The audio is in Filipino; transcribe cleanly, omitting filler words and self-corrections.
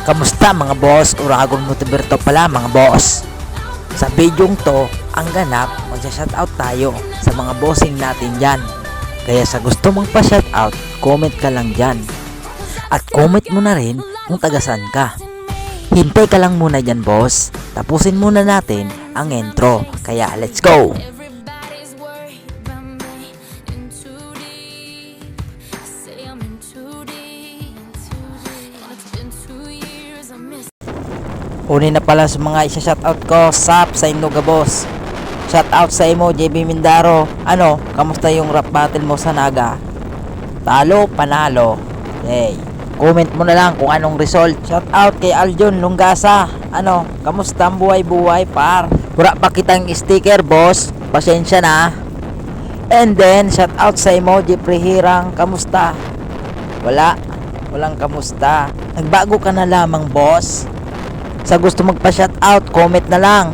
Kamusta mga boss? Uragon Motiverto pala mga boss. Sa bidyong to, ang ganap, magsha-shoutout tayo sa mga bossing natin dyan. Kaya sa gusto mong pa-shoutout, comment ka lang dyan. At comment mo na rin kung tagasan ka. Hintay ka lang muna dyan boss. Tapusin muna natin ang intro. Kaya let's go! Uni na pala sa mga isa-shoutout ko. Sap sa Indoga boss. Shoutout sa imo JB Mindaro. Ano, kamusta yung rap battle mo sa Naga? Talo, panalo. Hey, comment mo na lang kung anong result. Shoutout kay Aljon Lunggasa. Ano, kamusta ang buhay-buhay par? Wala pa kitang sticker boss. Pasensya na. And then, shoutout sa imo Jeffrey Hirang. Kamusta? Walang kamusta. Nagbago ka na lamang boss. Sa gusto magpa-shoutout, comment na lang.